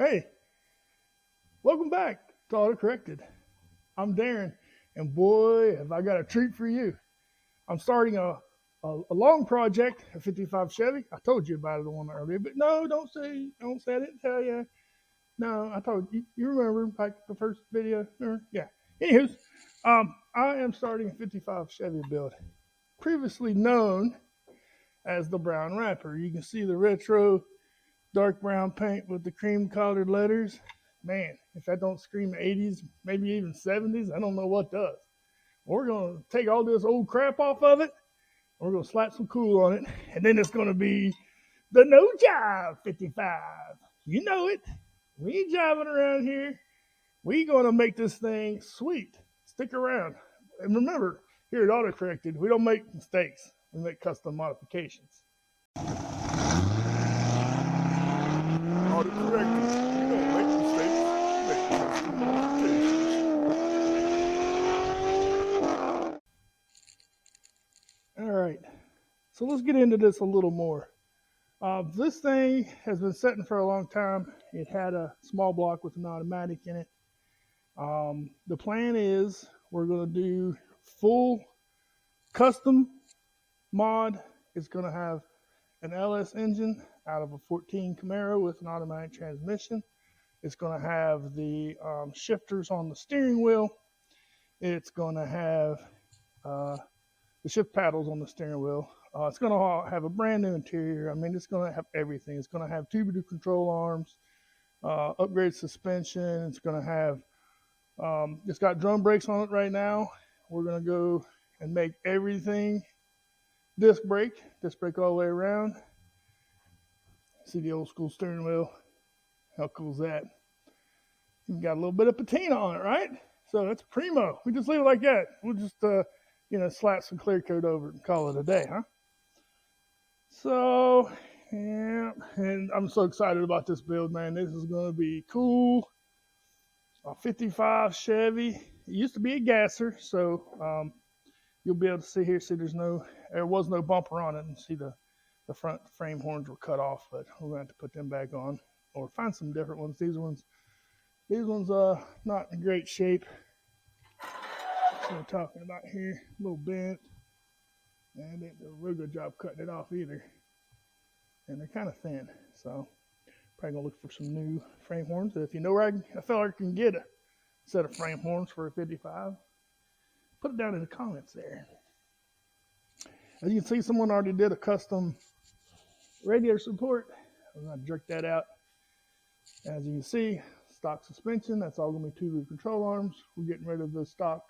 Hey, welcome back to Autocorrected. I'm Darren, and boy, have I got a treat for you. I'm starting a long project, a 55 Chevy. I told you about it the one earlier, but no, don't say I didn't tell you. No, I told you. You remember like the first video? Yeah. Anywho, I am starting a 55 Chevy build, previously known as the Brown Rapper. You can see the retro dark brown paint with the cream colored letters. Man, if that don't scream 80s, maybe even 70s, I don't know what does. We're going to take all this old crap off of it. We're going to slap some cool on it. And then it's going to be the No Jive 55. You know it. We ain't jiving around here. We going to make this thing sweet. Stick around. And remember, here at Autocorrected, we don't make mistakes. We make custom modifications. Autocorrected. We don't make mistakes. We make custom modifications. All right. So let's get into this a little more. This thing has been sitting for a long time. It had a small block with an automatic in it. The plan is we're going to do full custom mod. It's going to have an LS engine out of a 14 Camaro with an automatic transmission. It's going to have the shifters on the steering wheel. It's going to have the shift paddles on the steering wheel. It's going to have a brand new interior. I mean, it's going to have everything. It's going to have tubular control arms, upgraded suspension. It's going to have, it's got drum brakes on it right now. We're going to go and make everything disc brake all the way around. See the old school steering wheel. How cool is that? You've got a little bit of patina on it, right? So that's primo. We just leave it like that. We'll just, slap some clear coat over it and call it a day, huh? So, yeah, and I'm so excited about this build, man. This is going to be cool. A 55 Chevy. It used to be a gasser, so you'll be able to see here. See, there was no bumper on it, and see the front frame horns were cut off, but we're going to have to put them back on or find some different ones. These ones not in great shape. What we're talking about here, a little bent. And they didn't do a real good job cutting it off either. And they're kind of thin, so probably gonna look for some new frame horns. If you know where a fella can get a set of frame horns for a 55, put it down in the comments there. As you can see, someone already did a custom radiator support. I'm gonna jerk that out. As you can see, stock suspension, that's all gonna be tubular control arms. We're getting rid of the stock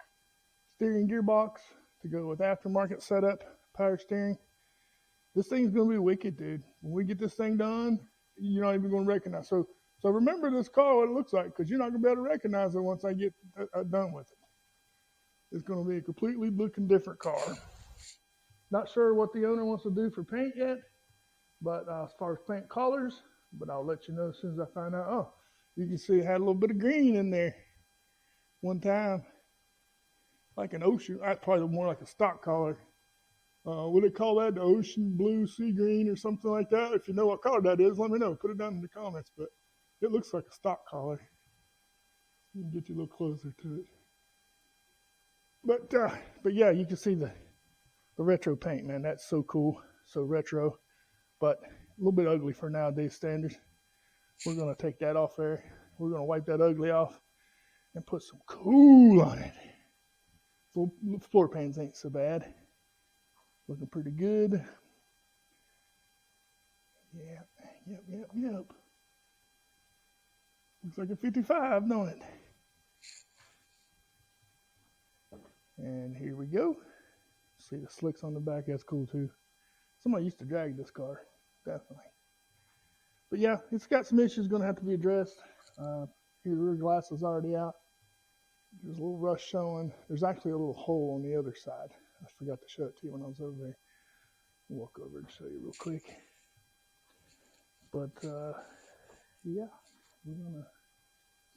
steering gearbox to go with aftermarket setup, power steering. This thing's going to be wicked, dude. When we get this thing done, you're not even going to recognize. So remember this car, what it looks like, because you're not going to be able to recognize it once I get done with it. It's going to be a completely looking different car. Not sure what the owner wants to do for paint yet, but as far as paint colors, but I'll let you know as soon as I find out. Oh, you can see it had a little bit of green in there one time. Like an ocean, that's probably more like a stock color. What do they call that? The ocean blue, sea green, or something like that? If you know what color that is, let me know. Put it down in the comments. But it looks like a stock color. Let me get you a little closer to it. But yeah, you can see the retro paint, man. That's so cool, so retro, but a little bit ugly for nowadays standards. We're gonna take that off there. We're gonna wipe that ugly off and put some cool on it. Floor pans ain't so bad. Looking pretty good. Yep. Looks like a 55, don't it? And here we go. See the slicks on the back, that's cool too. Somebody used to drag this car, definitely. But yeah, it's got some issues gonna have to be addressed. Here the rear glass is already out. There's a little rust showing. There's actually a little hole on the other side. I forgot to show it to you when I was over there. I'll walk over and show you real quick. But, yeah, we're gonna,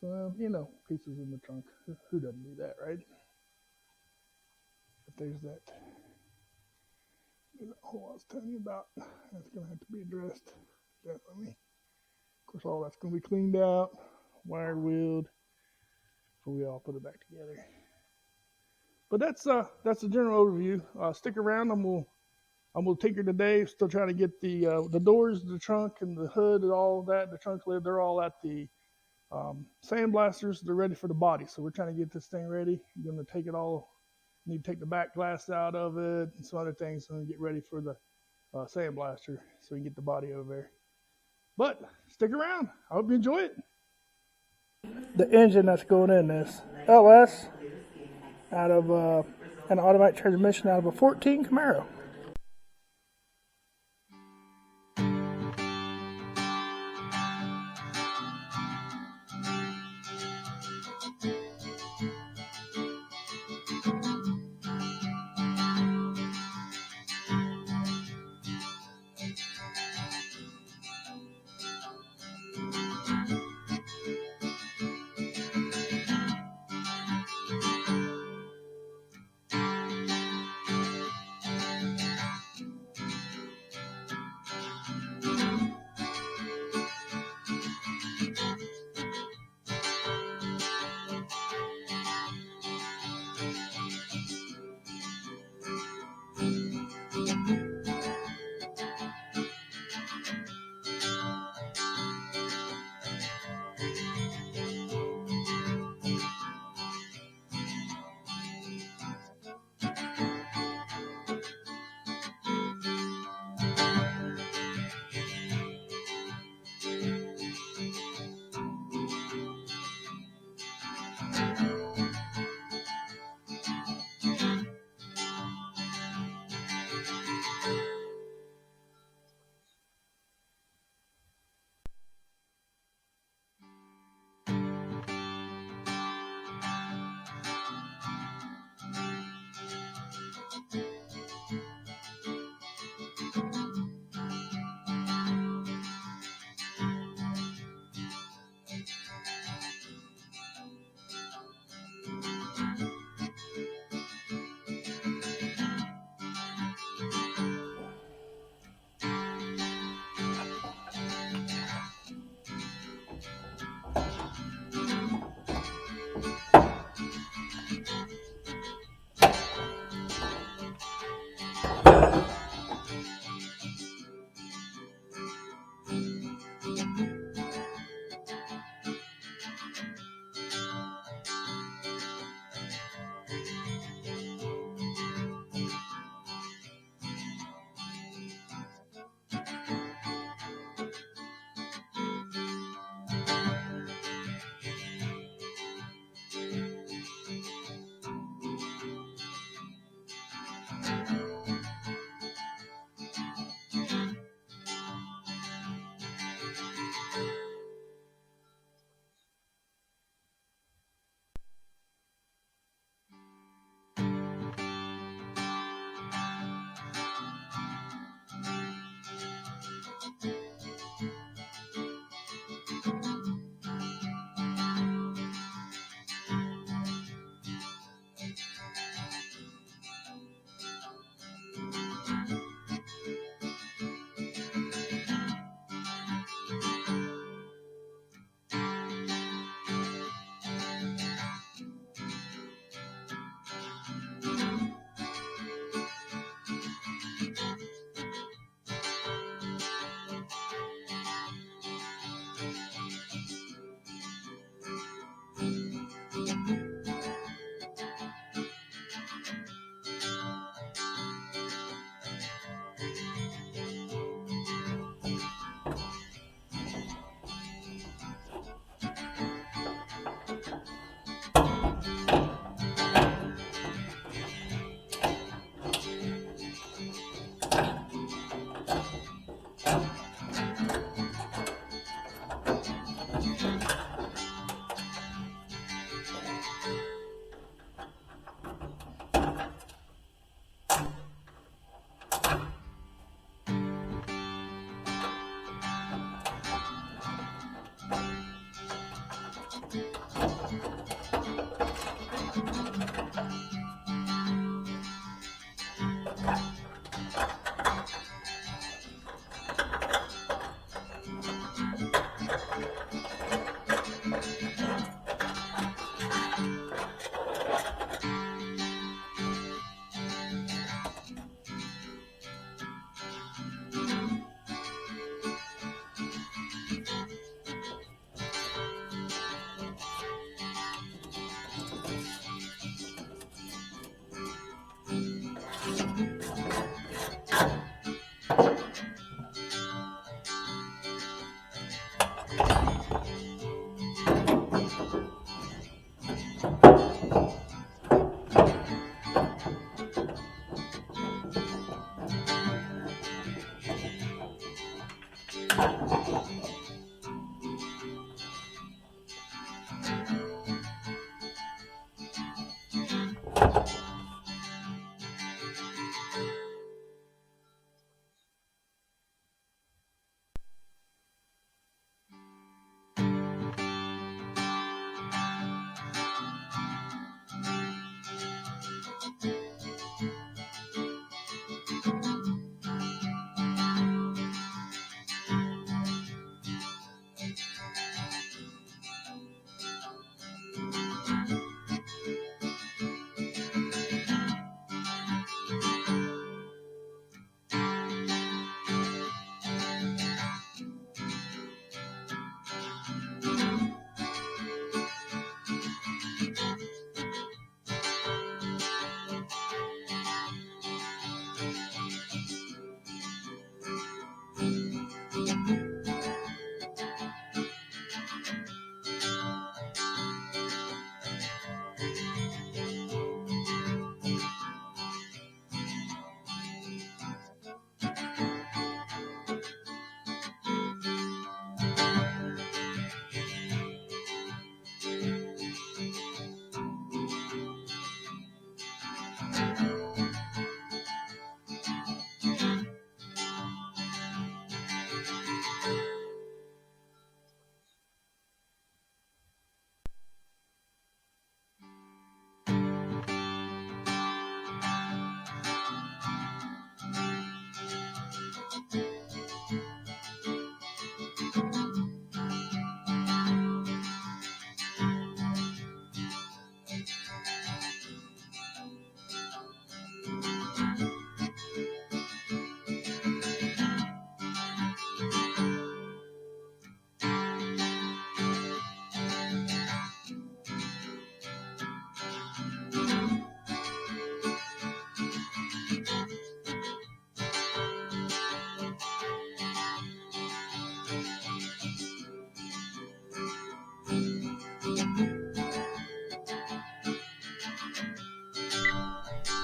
so, pieces in the trunk. Who doesn't do that, right? But there's that hole I was telling you about. That's gonna have to be addressed, definitely. course, all that's going to be cleaned out, wire wheeled before we all put it back together. But that's the general overview. Stick around. I'm gonna tinker today. Still trying to get the doors, the trunk, and the hood, and all that. The trunk lid, they're all at the sandblasters. They're ready for the body. So we're trying to get this thing ready. I'm gonna take it all. Need to take the back glass out of it and some other things, and get ready for the sandblaster so we can get the body over there. But stick around. I hope you enjoy it. The engine that's going in this LS out of an automatic transmission out of a 14 Camaro.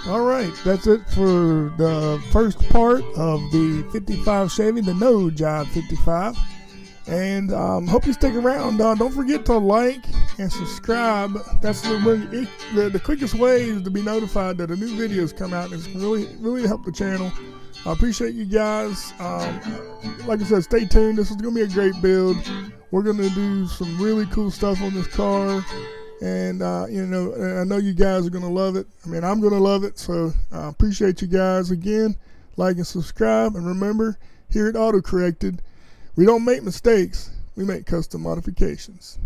All right, that's it for the first part of the 55 Chevy, the no JIVE 55. And hope you stick around. Don't forget to like and subscribe. That's the quickest way is to be notified that a new videos come out, and it's really help the channel. I appreciate you guys. Like I said, stay tuned. This is going to be a great build. We're going to do some really cool stuff on this car. And, you know, I know you guys are going to love it. I mean, I'm going to love it. So I appreciate you guys again. Like and subscribe. And remember, here at Auto Corrected, we don't make mistakes. We make custom modifications.